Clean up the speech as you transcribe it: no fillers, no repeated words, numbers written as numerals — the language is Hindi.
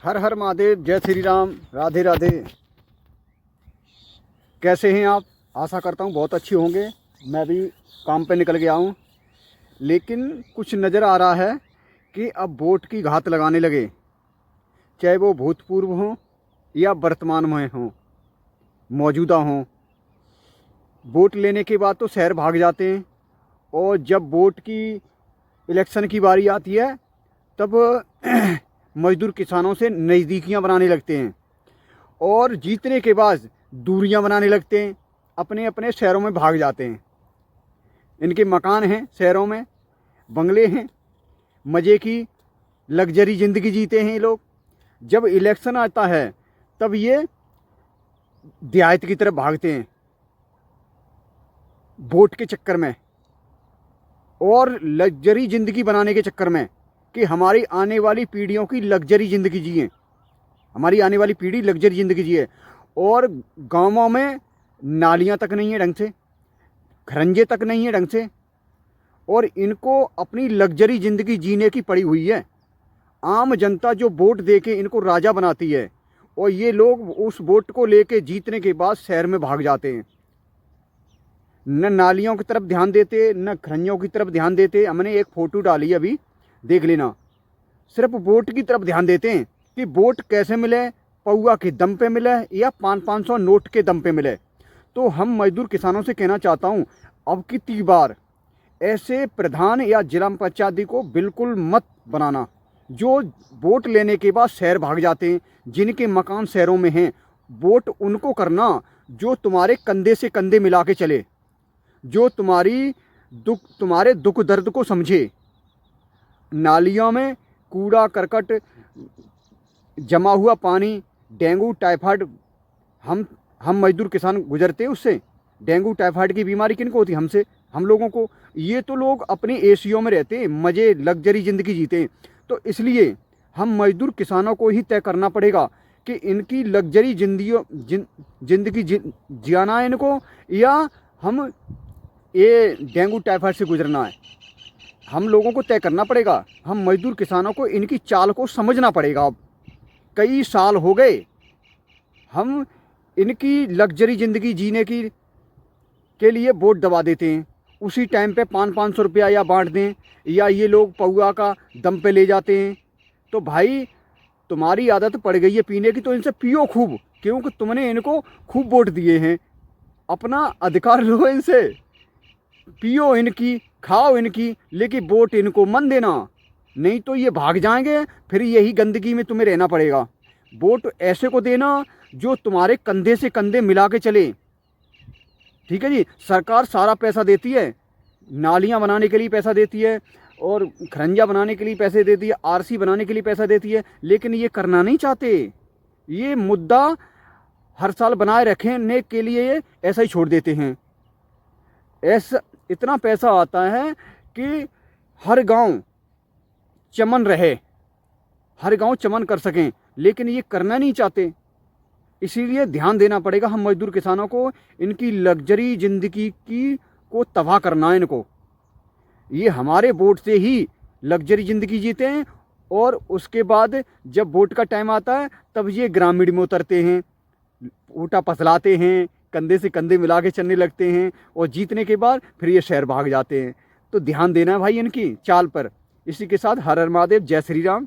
हर हर महादेव, जय श्री राम, राधे राधे। कैसे हैं आप? आशा करता हूँ बहुत अच्छे होंगे। मैं भी काम पे निकल गया हूँ, लेकिन कुछ नज़र आ रहा है कि अब वोट की घात लगाने लगे, चाहे वो भूतपूर्व हों या वर्तमान में हों, मौजूदा हों। वोट लेने के बाद तो शहर भाग जाते हैं, और जब वोट की इलेक्शन की बारी आती है तब मजदूर किसानों से नज़दीकियां बनाने लगते हैं, और जीतने के बाद दूरियां बनाने लगते हैं, अपने अपने शहरों में भाग जाते हैं। इनके मकान हैं शहरों में, बंगले हैं, मज़े की लग्जरी ज़िंदगी जीते हैं ये लोग। जब इलेक्शन आता है तब ये देहात की तरफ भागते हैं वोट के चक्कर में, और लग्जरी ज़िंदगी बनाने के चक्कर में कि हमारी आने वाली पीढ़ियों की लग्जरी ज़िंदगी जिए, हमारी आने वाली पीढ़ी लग्जरी ज़िंदगी जिए। और गाँवों में नालियाँ तक नहीं है ढंग से, खरंजे तक नहीं है ढंग से, और इनको अपनी लग्जरी ज़िंदगी जीने की पड़ी हुई है। आम जनता जो वोट दे के इनको राजा बनाती है, और ये लोग उस वोट को लेके जीतने के बाद शहर में भाग जाते हैं। न नालियों की तरफ ध्यान देते, न खरंजों की तरफ ध्यान देते। हमने एक फ़ोटो डाली, अभी देख लेना। सिर्फ वोट की तरफ ध्यान देते हैं कि वोट कैसे मिले, पौआ के दम पे मिले या 500 नोट के दम पे मिले। तो हम मजदूर किसानों से कहना चाहता हूँ, अब की 3 बार ऐसे प्रधान या जिला पंचायत को बिल्कुल मत बनाना जो वोट लेने के बाद शहर भाग जाते हैं। जिनके मकान शहरों में हैं, वोट उनको करना जो तुम्हारे कंधे से कंधे मिला के चले, जो तुम्हारे दुख दर्द को समझे। नालियों में कूड़ा करकट, जमा हुआ पानी, डेंगू टाइफाइड, हम मजदूर किसान गुजरते हैं उससे। डेंगू टाइफाइड की बीमारी किनको होती है? हमसे, हम लोगों को। ये तो लोग अपनी एसीओ में रहते हैं, मज़े लग्जरी ज़िंदगी जीते हैं। तो इसलिए हम मजदूर किसानों को ही तय करना पड़ेगा कि इनकी लग्जरी ज़िंदगी जियाना है इनको, या हम ये डेंगू टाइफाइड से गुजरना है। हम लोगों को तय करना पड़ेगा। हम मजदूर किसानों को इनकी चाल को समझना पड़ेगा। अब कई साल हो गए हम इनकी लग्जरी ज़िंदगी जीने के लिए वोट दबा देते हैं। उसी टाइम पे 500 रुपया या बांट दें, या ये लोग पौआ का दम पे ले जाते हैं। तो भाई, तुम्हारी आदत पड़ गई है पीने की, तो इनसे पियो खूब, क्योंकि तुमने इनको खूब वोट दिए हैं। अपना अधिकार लो इनसे, पियो इनकी, खाओ इनकी, लेकिन वोट इनको मन देना, नहीं तो ये भाग जाएंगे। फिर यही गंदगी में तुम्हें रहना पड़ेगा। वोट ऐसे को देना जो तुम्हारे कंधे से कंधे मिला के चले। ठीक है जी। सरकार सारा पैसा देती है, नालियाँ बनाने के लिए पैसा देती है, और खरंजा बनाने के लिए पैसे देती है, आरसी बनाने के लिए पैसा देती है, लेकिन ये करना नहीं चाहते। ये मुद्दा हर साल बनाए रखने के लिए ऐसा ही छोड़ देते हैं। ऐसा इतना पैसा आता है कि हर गांव चमन रहे, हर गांव चमन कर सकें, लेकिन ये करना नहीं चाहते। इसीलिए ध्यान देना पड़ेगा हम मजदूर किसानों को। इनकी लग्जरी ज़िंदगी को तबाह करना है इनको। ये हमारे वोट से ही लग्जरी ज़िंदगी जीते हैं, और उसके बाद जब वोट का टाइम आता है तब ये ग्रामीण में उतरते हैं, ऊँटा पसलाते हैं, कंधे से कंधे मिला के चलने लगते हैं, और जीतने के बाद फिर ये शहर भाग जाते हैं। तो ध्यान देना है भाई इनकी चाल पर। इसी के साथ हर हर महादेव, जय श्री राम।